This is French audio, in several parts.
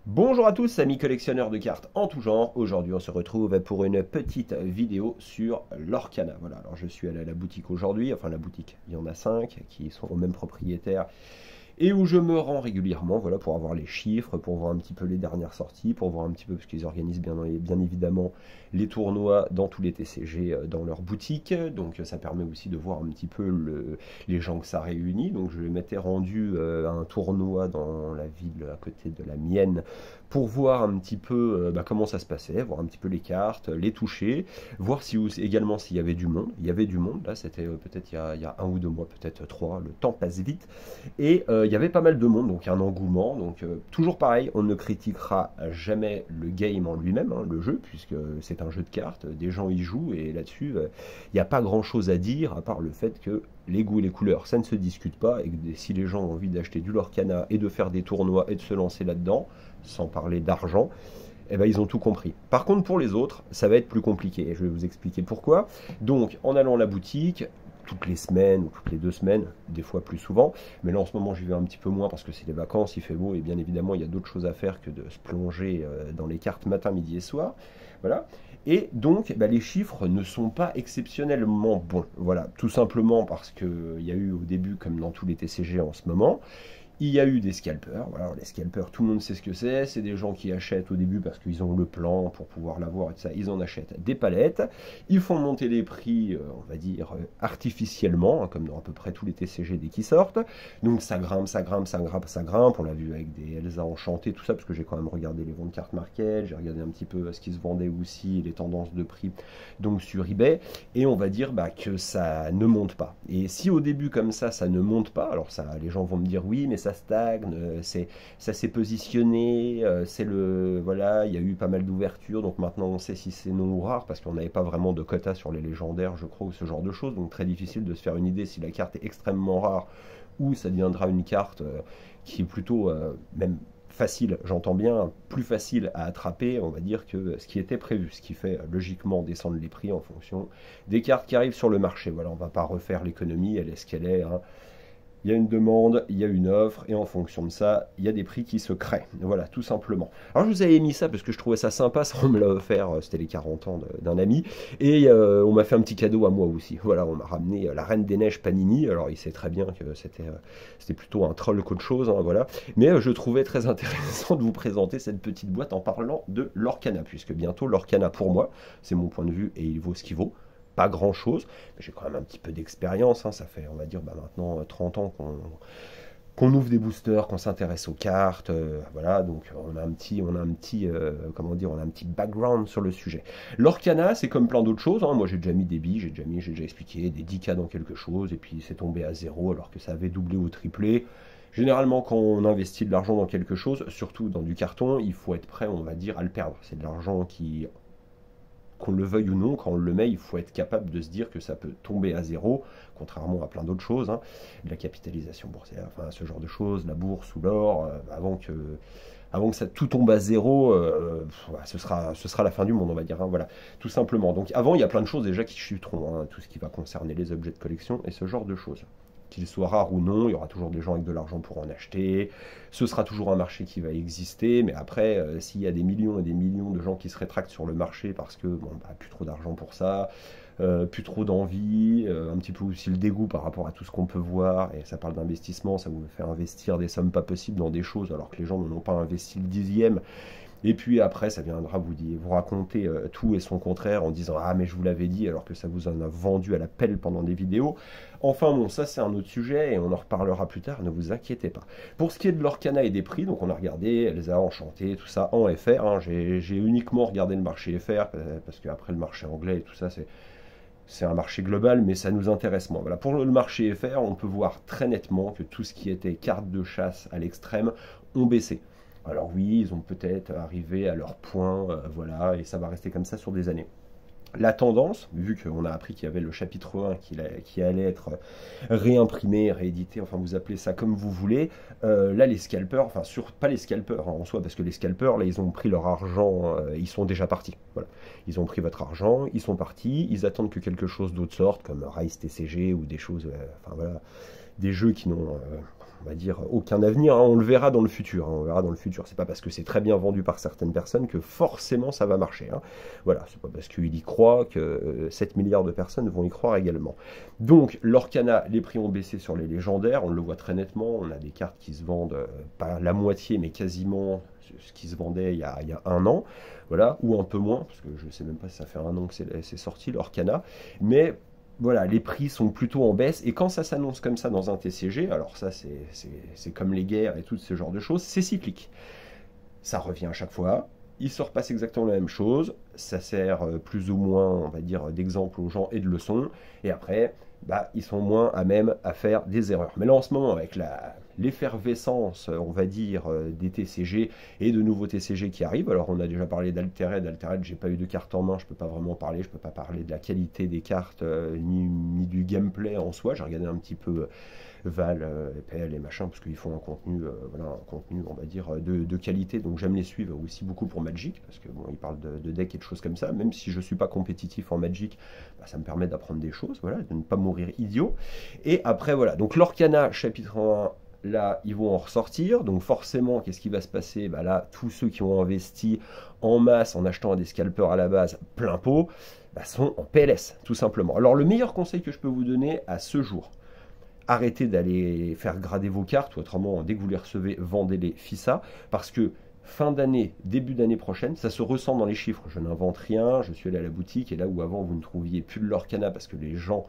Bonjour à tous, amis collectionneurs de cartes en tout genre. Aujourd'hui, on se retrouve pour une petite vidéo sur l'Orcana. Voilà, alors je suis allé à la boutique aujourd'hui, enfin la boutique, il y en a 5 qui sont au même propriétaire et où je me rends régulièrement, voilà, pour avoir les chiffres, pour voir un petit peu les dernières sorties, pour voir un petit peu, parce qu'ils organisent bien évidemment les tournois dans tous les TCG dans leur boutique, donc ça permet aussi de voir un petit peu les gens que ça réunit. Donc je m'étais rendu à un tournoi dans la ville à côté de la mienne pour voir un petit peu comment ça se passait, voir un petit peu les cartes, les toucher, voir si également s'il y avait du monde. Il y avait du monde, là c'était peut-être il y a 1 ou 2 mois, peut-être 3, le temps passe vite. Et il y avait pas mal de monde, donc un engouement. Donc toujours pareil, on ne critiquera jamais le game en lui-même, hein, le jeu, puisque c'est un jeu de cartes, des gens y jouent, et là-dessus, il n'y a pas grand-chose à dire, à part le fait que les goûts et les couleurs, ça ne se discute pas, et que si les gens ont envie d'acheter du Lorcana et de faire des tournois et de se lancer là-dedans, sans parler d'argent, eh ben, ils ont tout compris. Par contre, pour les autres, ça va être plus compliqué. Et je vais vous expliquer pourquoi. Donc, en allant à la boutique, toutes les semaines ou toutes les 2 semaines, des fois plus souvent, mais là en ce moment j'y vais un petit peu moins parce que c'est les vacances, il fait beau et bien évidemment il y a d'autres choses à faire que de se plonger dans les cartes matin, midi et soir. Voilà. Et donc bah, les chiffres ne sont pas exceptionnellement bons. Voilà, tout simplement parce qu'il y a eu au début, comme dans tous les TCG en ce moment, il y a eu des scalpers. Voilà, les scalpers, tout le monde sait ce que c'est des gens qui achètent au début parce qu'ils ont le plan pour pouvoir l'avoir et tout ça. Ils en achètent des palettes. Ils font monter les prix, on va dire, artificiellement, hein, comme dans à peu près tous les TCG dès qu'ils sortent. Donc ça grimpe, ça grimpe, ça grimpe, ça grimpe. On l'a vu avec des Elsa enchantées, tout ça, parce que j'ai quand même regardé les ventes cartes market, j'ai regardé un petit peu ce qui se vendait aussi, les tendances de prix donc sur eBay. Et on va dire bah, que ça ne monte pas. Et si au début comme ça ne monte pas, alors ça, les gens vont me dire oui, mais ça stagne, ça s'est positionné, c'est le voilà, il y a eu pas mal d'ouvertures, donc maintenant on sait si c'est non ou rare, parce qu'on n'avait pas vraiment de quota sur les légendaires, je crois, ou ce genre de choses, donc très difficile de se faire une idée si la carte est extrêmement rare ou ça deviendra une carte qui est plutôt même facile, j'entends bien, plus facile à attraper, on va dire, que ce qui était prévu, ce qui fait logiquement descendre les prix en fonction des cartes qui arrivent sur le marché. Voilà, on ne va pas refaire l'économie, elle est ce qu'elle est, hein. Il y a une demande, il y a une offre, et en fonction de ça, il y a des prix qui se créent. Voilà, tout simplement. Alors je vous avais mis ça parce que je trouvais ça sympa, ça on me l'a offert, c'était les 40 ans d'un ami, et on m'a fait un petit cadeau à moi aussi. Voilà, on m'a ramené la Reine des Neiges Panini, alors il sait très bien que c'était plutôt un troll qu'autre chose, hein, voilà. Mais je trouvais très intéressant de vous présenter cette petite boîte en parlant de l'Orcana, puisque bientôt l'Orcana pour moi, c'est mon point de vue, et il vaut ce qu'il vaut. Pas grand chose, mais j'ai quand même un petit peu d'expérience, hein. Ça fait on va dire bah, maintenant 30 ans qu'on ouvre des boosters, qu'on s'intéresse aux cartes, voilà, donc comment dire, on a un petit background sur le sujet. L'Orcana, c'est comme plein d'autres choses, hein. Moi j'ai déjà mis des billes, j'ai déjà expliqué, des 10K dans quelque chose, et puis c'est tombé à zéro alors que ça avait doublé ou triplé. Généralement, quand on investit de l'argent dans quelque chose, surtout dans du carton, il faut être prêt, on va dire, à le perdre. C'est de l'argent qui, qu'on le veuille ou non, quand on le met, il faut être capable de se dire que ça peut tomber à zéro, contrairement à plein d'autres choses, hein, la capitalisation boursière, enfin ce genre de choses, la bourse ou l'or, avant que ça tout tombe à zéro, ce sera la fin du monde, on va dire, hein, voilà, tout simplement. Donc avant, il y a plein de choses déjà qui chuteront, hein, tout ce qui va concerner les objets de collection et ce genre de choses. Qu'ils soient rares ou non, il y aura toujours des gens avec de l'argent pour en acheter. Ce sera toujours un marché qui va exister, mais après, s'il y a des millions et des millions de gens qui se rétractent sur le marché parce que bon, bah, plus trop d'argent pour ça, plus trop d'envie, un petit peu aussi le dégoût par rapport à tout ce qu'on peut voir, et ça parle d'investissement, ça vous fait investir des sommes pas possibles dans des choses alors que les gens n'ont pas investi le dixième. Et puis après, ça viendra vous raconter tout et son contraire en disant ah mais je vous l'avais dit alors que ça vous en a vendu à la pelle pendant des vidéos. Enfin bon, ça c'est un autre sujet et on en reparlera plus tard, ne vous inquiétez pas. Pour ce qui est de l'Orcana et des prix, donc on a regardé Elsa Enchantée, tout ça en FR, hein. J'ai uniquement regardé le marché FR parce qu'après le marché anglais et tout ça c'est un marché global, mais ça nous intéresse moins. Voilà. Pour le marché FR, on peut voir très nettement que tout ce qui était cartes de chasse à l'extrême ont baissé. Alors oui, ils ont peut-être arrivé à leur point, voilà, et ça va rester comme ça sur des années. La tendance, vu qu'on a appris qu'il y avait le chapitre 1 qui allait être réimprimé, réédité, enfin vous appelez ça comme vous voulez, là les scalpers, enfin pas les scalpers hein, en soi, parce que les scalpers, là ils ont pris leur argent, ils sont déjà partis. Voilà. Ils ont pris votre argent, ils sont partis, ils attendent que quelque chose d'autre sorte, comme Rise TCG ou des choses, enfin voilà, des jeux qui n'ont on va dire, aucun avenir, hein. On le verra dans le futur, hein. On verra dans le futur. C'est pas parce que c'est très bien vendu par certaines personnes que forcément ça va marcher, hein. Voilà, c'est pas parce qu'il y croit que 7 milliards de personnes vont y croire également. Donc, l'Orcana, les prix ont baissé sur les légendaires, on le voit très nettement. On a des cartes qui se vendent, pas la moitié, mais quasiment ce qui se vendait il y a un an, voilà, ou un peu moins, parce que je ne sais même pas si ça fait un an que c'est sorti, l'Orcana, mais voilà, les prix sont plutôt en baisse, et quand ça s'annonce comme ça dans un TCG, alors ça c'est comme les guerres et tout ce genre de choses, c'est cyclique. Ça revient à chaque fois, il se repasse exactement la même chose, ça sert plus ou moins, on va dire, d'exemple aux gens et de leçon, et après, bah, ils sont moins à même à faire des erreurs. Mais là, en ce moment, avec l'effervescence, on va dire, des TCG et de nouveaux TCG qui arrivent, alors on a déjà parlé d'Altered, j'ai pas eu de carte en main, je peux pas vraiment parler, je peux pas parler de la qualité des cartes, ni du gameplay en soi, j'ai regardé un petit peu Val, PL et machin, parce qu'ils font un contenu, voilà, un contenu, on va dire, de qualité, donc j'aime les suivre aussi beaucoup pour Magic, parce que bon, ils parlent de deck et de choses comme ça, même si je suis pas compétitif en Magic, bah, ça me permet d'apprendre des choses, voilà, de ne pas mourir idiot. Et après, voilà, donc l'Orcana, chapitre 1, là, ils vont en ressortir, donc forcément, qu'est-ce qui va se passer? Bah là, tous ceux qui ont investi en masse en achetant des scalpers à la base plein pot, bah, sont en PLS, tout simplement. Alors, le meilleur conseil que je peux vous donner à ce jour, arrêtez d'aller faire grader vos cartes, ou autrement, dès que vous les recevez, vendez-les FISA, parce que fin d'année, début d'année prochaine, ça se ressent dans les chiffres. Je n'invente rien, je suis allé à la boutique, et là où avant vous ne trouviez plus de l'Orcana, parce que les gens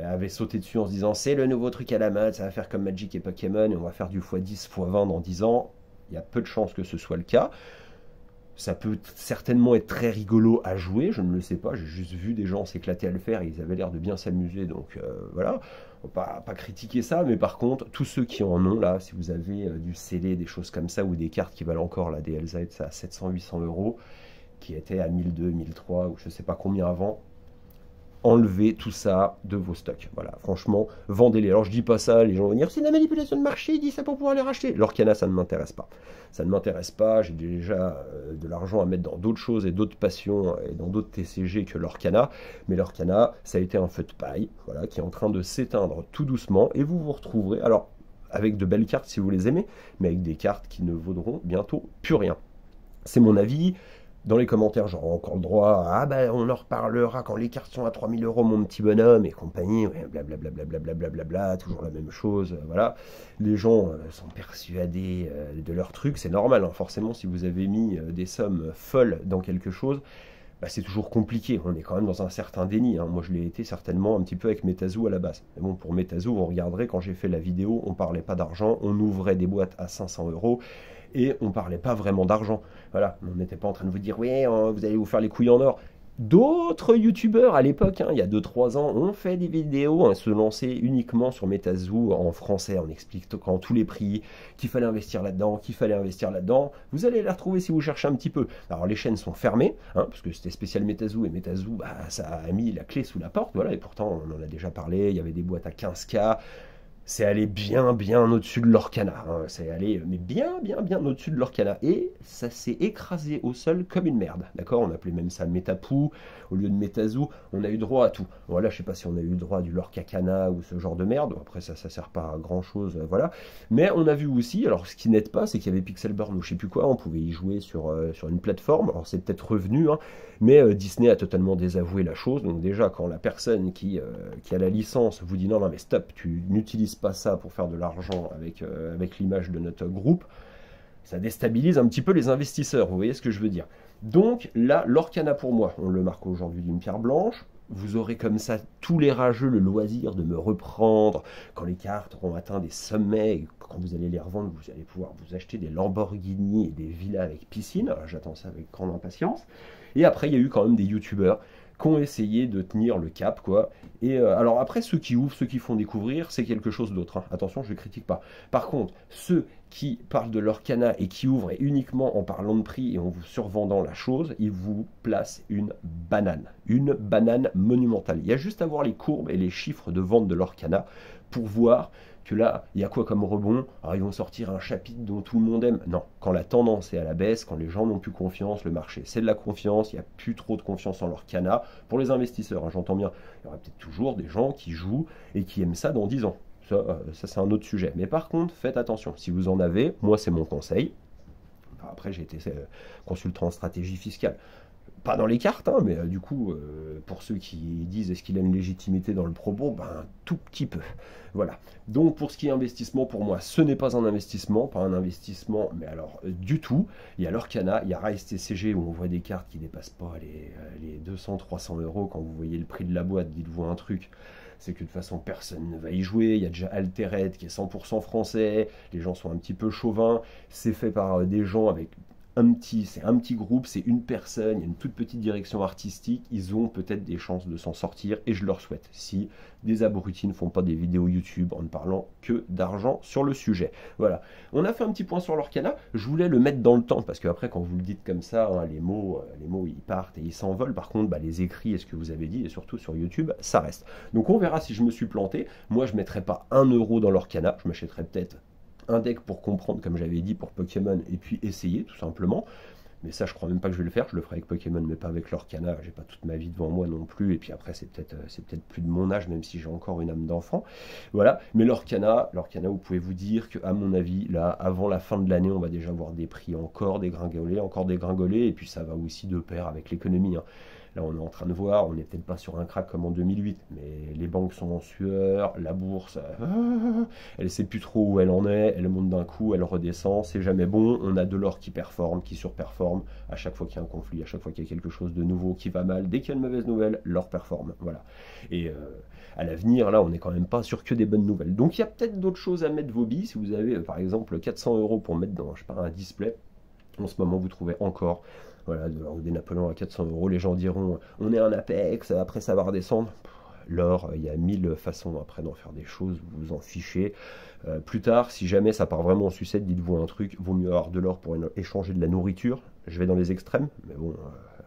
avaient sauté dessus en se disant c'est le nouveau truc à la mode, ça va faire comme Magic et Pokémon, et on va faire du x10, x20 dans 10 ans, il y a peu de chances que ce soit le cas. Ça peut certainement être très rigolo à jouer, je ne le sais pas, j'ai juste vu des gens s'éclater à le faire et ils avaient l'air de bien s'amuser, donc voilà, on va pas critiquer ça, mais par contre, tous ceux qui en ont là, si vous avez du scellé, des choses comme ça, ou des cartes qui valent encore la DLZ, ça à 700-800 euros, qui étaient à 1200, 1300 ou je sais pas combien avant, enlevez tout ça de vos stocks. Voilà, franchement, vendez-les. Alors je dis pas ça, les gens vont dire c'est de la manipulation de marché, ils disent ça pour pouvoir les racheter. L'Orcana, ça ne m'intéresse pas. Ça ne m'intéresse pas, j'ai déjà de l'argent à mettre dans d'autres choses et d'autres passions et dans d'autres TCG que l'Orcana. Mais l'Orcana, ça a été un feu de paille, voilà, qui est en train de s'éteindre tout doucement et vous vous retrouverez, alors avec de belles cartes si vous les aimez, mais avec des cartes qui ne vaudront bientôt plus rien. C'est mon avis. Dans les commentaires, j'aurai encore le droit à ah ben on en reparlera quand les cartes sont à 3000 euros, mon petit bonhomme, et compagnie, blablabla, blablabla, toujours la même chose, voilà. Les gens sont persuadés de leur truc, c'est normal, hein, forcément, si vous avez mis des sommes folles dans quelque chose, bah, c'est toujours compliqué, on est quand même dans un certain déni, hein. Moi je l'ai été certainement un petit peu avec Metazoo à la base. Mais bon, pour Metazoo, vous regarderez, quand j'ai fait la vidéo, on parlait pas d'argent, on ouvrait des boîtes à 500 euros, et on parlait pas vraiment d'argent. Voilà, on n'était pas en train de vous dire, oui, vous allez vous faire les couilles en or. D'autres youtubeurs à l'époque, hein, il y a 2-3 ans, ont fait des vidéos, hein, se lancer uniquement sur Metazoo en français, en expliquant tous les prix, qu'il fallait investir là-dedans, qu'il fallait investir là-dedans. Vous allez les retrouver si vous cherchez un petit peu. Alors les chaînes sont fermées, hein, parce que c'était spécial Metazoo, et Metazoo, bah, ça a mis la clé sous la porte, voilà, et pourtant on en a déjà parlé, il y avait des boîtes à 15K, c'est allé bien au-dessus de l'Orcana, hein. C'est allé mais bien au-dessus de l'Orcana, et ça s'est écrasé au sol comme une merde, d'accord? On appelait même ça Metapou au lieu de Metazoo, on a eu droit à tout. Voilà, je sais pas si on a eu droit à du Lorcacana ou ce genre de merde, après ça sert pas à grand chose, voilà. Mais on a vu aussi, alors ce qui n'aide pas, c'est qu'il y avait Pixelburn ou je sais plus quoi, on pouvait y jouer sur une plateforme, alors c'est peut-être revenu, hein, mais Disney a totalement désavoué la chose, donc déjà quand la personne qui a la licence vous dit non mais stop, tu n'utilises pas ça pour faire de l'argent avec l'image de notre groupe, ça déstabilise un petit peu les investisseurs, vous voyez ce que je veux dire. Donc là, l'Orcana pour moi, on le marque aujourd'hui d'une pierre blanche. Vous aurez comme ça tous les rageux le loisir de me reprendre quand les cartes auront atteint des sommets, et quand vous allez les revendre, vous allez pouvoir vous acheter des Lamborghini et des villas avec piscine. J'attends ça avec grande impatience. Et après, il y a eu quand même des youtubeurs qui ont essayé de tenir le cap, quoi. Et alors après, ceux qui ouvrent, ceux qui font découvrir, c'est quelque chose d'autre, hein. Attention, je ne critique pas. Par contre, ceux qui parlent de l'Orcana et qui ouvrent et uniquement en parlant de prix et en vous survendant la chose, ils vous placent une banane monumentale. Il y a juste à voir les courbes et les chiffres de vente de l'Orcana pour voir que là, il y a quoi comme rebond? Alors, ils vont sortir un chapitre dont tout le monde aime. Non, quand la tendance est à la baisse, quand les gens n'ont plus confiance, le marché c'est de la confiance, il n'y a plus trop de confiance en l'Orcana. Pour les investisseurs, hein, j'entends bien, il y aura peut-être toujours des gens qui jouent et qui aiment ça dans 10 ans. Ça c'est un autre sujet. Mais par contre, faites attention. Si vous en avez, moi c'est mon conseil. Enfin, après, j'ai été consultant en stratégie fiscale. Pas dans les cartes, hein, mais du coup, pour ceux qui disent est-ce qu'il a une légitimité dans le propos, ben un tout petit peu. Voilà. Donc pour ce qui est investissement, pour moi, ce n'est pas un investissement, mais alors du tout. Il y a l'Orcana, il y a Rise TCG où on voit des cartes qui dépassent pas les 200-300 euros. Quand vous voyez le prix de la boîte, dites-vous un truc. C'est que de toute façon personne ne va y jouer, il y a déjà Altered qui est 100% français, les gens sont un petit peu chauvins, c'est fait par des gens avec c'est un petit groupe, c'est une personne, il y a une toute petite direction artistique, ils ont peut-être des chances de s'en sortir et je leur souhaite. Si des abrutis ne font pas des vidéos YouTube en ne parlant que d'argent sur le sujet. Voilà, on a fait un petit point sur l'Orcana, je voulais le mettre dans le temps parce qu'après quand vous le dites comme ça, hein, les mots ils partent et ils s'envolent. Par contre, bah, les écrits et ce que vous avez dit et surtout sur YouTube, ça reste. Donc on verra si je me suis planté. Moi je ne mettrai pas 1 euro dans l'Orcana, je m'achèterai peut-être un deck pour comprendre, comme j'avais dit, pour Pokémon, et puis essayer, tout simplement. Mais ça, je crois même pas que je vais le faire. Je le ferai avec Pokémon, mais pas avec l'Orcana. J'ai pas toute ma vie devant moi non plus. Et puis après, c'est peut-être plus de mon âge, même si j'ai encore une âme d'enfant. Voilà. Mais l'Orcana, vous pouvez vous dire que, à mon avis, là, avant la fin de l'année, on va déjà voir des prix encore dégringolés. Et puis ça va aussi de pair avec l'économie, hein. Là, on est en train de voir, on n'est peut-être pas sur un crack comme en 2008, mais les banques sont en sueur, la bourse, elle ne sait plus trop où elle en est, elle monte d'un coup, elle redescend, c'est jamais bon. On a de l'or qui performe, qui surperforme, à chaque fois qu'il y a un conflit, à chaque fois qu'il y a quelque chose de nouveau qui va mal, dès qu'il y a une mauvaise nouvelle, l'or performe, voilà. Et à l'avenir, là, on n'est quand même pas sur que des bonnes nouvelles. Donc il y a peut-être d'autres choses à mettre vos billes, si vous avez par exemple 400 euros pour mettre dans, je sais pas, un display, en ce moment vous trouvez encore... Voilà, de l'or ou des Napoléons à 400 euros, les gens diront on est un Apex, après ça va redescendre. L'or, il y a 1000 façons après d'en faire des choses, vous vous en fichez. Plus tard, si jamais ça part vraiment en sucette, dites-vous un truc, vaut mieux avoir de l'or pour échanger de la nourriture. Je vais dans les extrêmes, mais bon,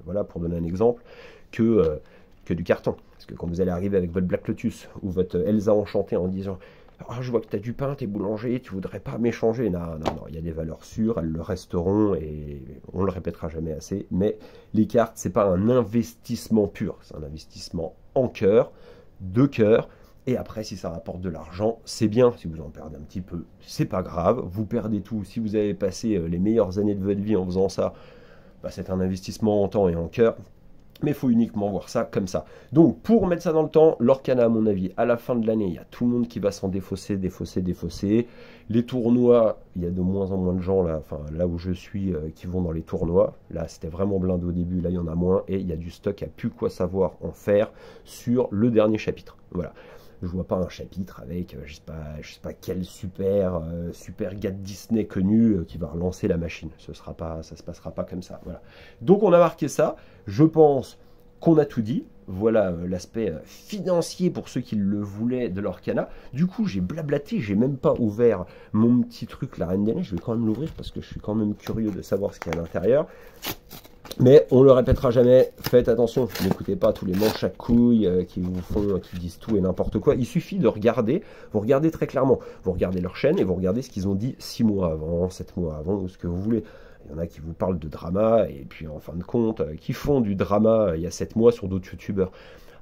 voilà, pour donner un exemple, que du carton. Parce que quand vous allez arriver avec votre Black Lotus ou votre Elsa enchantée en disant ah, je vois que tu as du pain, tu es boulanger, tu voudrais pas m'échanger. Non, il y a des valeurs sûres, elles le resteront et on le répétera jamais assez. Mais les cartes, c'est pas un investissement pur, c'est un investissement en cœur, de cœur. Et après, si ça rapporte de l'argent, c'est bien. Si vous en perdez un petit peu, c'est pas grave. Vous perdez tout. Si vous avez passé les meilleures années de votre vie en faisant ça, bah, c'est un investissement en temps et en cœur. Mais il faut uniquement voir ça comme ça. Donc, pour mettre ça dans le temps, l'Orcana, à mon avis, à la fin de l'année, il y a tout le monde qui va s'en défausser. Les tournois, il y a de moins en moins de gens, là, enfin, là où je suis, qui vont dans les tournois. Là, c'était vraiment blindé au début, là, il y en a moins. Et il y a du stock à plus quoi savoir en faire sur le dernier chapitre. Voilà. Je vois pas un chapitre avec, je sais pas quel super gars de Disney connu qui va relancer la machine. Ça se passera pas comme ça. Voilà. Donc on a marqué ça. Je pense qu'on a tout dit. Voilà l'aspect financier pour ceux qui le voulaient de l'Orcana. Du coup, j'ai blablaté, j'ai même pas ouvert mon petit truc, la Reine des Neiges. Je vais quand même l'ouvrir parce que je suis quand même curieux de savoir ce qu'il y a à l'intérieur. Mais on le répétera jamais, faites attention, n'écoutez pas tous les manches à couilles qui vous font, qui disent tout et n'importe quoi. Il suffit de regarder, vous regardez très clairement, vous regardez leur chaîne et vous regardez ce qu'ils ont dit 6 mois avant, 7 mois avant, ou ce que vous voulez. Il y en a qui vous parlent de drama, et puis en fin de compte, qui font du drama il y a 7 mois sur d'autres youtubeurs.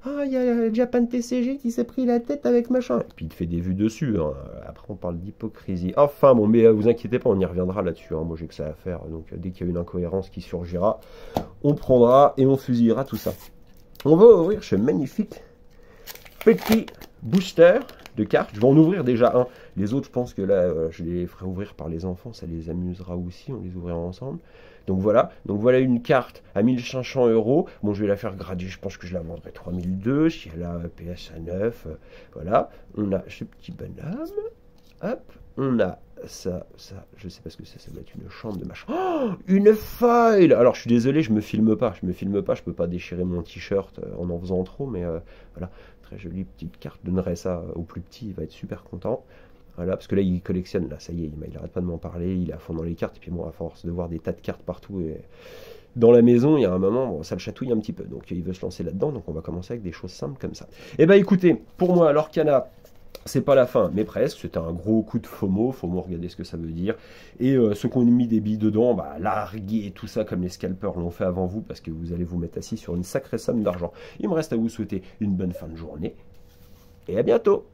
Ah, il y a Japan TCG qui s'est pris la tête avec machin. Et puis il fait des vues dessus. Hein. Après, on parle d'hypocrisie. Enfin, bon, mais vous inquiétez pas, on y reviendra là-dessus. Hein. Moi, j'ai que ça à faire. Donc, dès qu'il y a une incohérence qui surgira, on prendra et on fusillera tout ça. On va ouvrir ce magnifique petit booster de cartes. Je vais en ouvrir déjà un. Les autres, je pense que là, je les ferai ouvrir par les enfants. Ça les amusera aussi. On les ouvrira ensemble. Donc voilà une carte à 1500 euros. Bon, je vais la faire graduer, je pense que je la vendrai 3002. Si elle a PS à 9, voilà. On a ce petit bonhomme. Hop, on a ça, je sais pas ce que c'est, ça doit être une chambre de machin. Oh, une file. Alors, je suis désolé, je me filme pas, je peux pas déchirer mon t-shirt en faisant trop, mais voilà. Très jolie petite carte, je donnerai ça au plus petit, il va être super content. Voilà, parce que là, il collectionne, là, ça y est, il n'arrête pas de m'en parler, il est à fond dans les cartes, et puis moi, à force de voir des tas de cartes partout, et dans la maison, il y a un moment, bon, ça le chatouille un petit peu, donc il veut se lancer là-dedans, donc on va commencer avec des choses simples comme ça. Et bah écoutez, pour moi, l'Orcana, c'est pas la fin, mais presque, c'était un gros coup de FOMO, regardez ce que ça veut dire, et ceux qui ont mis des billes dedans, bah larguez tout ça comme les scalpers l'ont fait avant vous, parce que vous allez vous mettre assis sur une sacrée somme d'argent. Il me reste à vous souhaiter une bonne fin de journée, et à bientôt.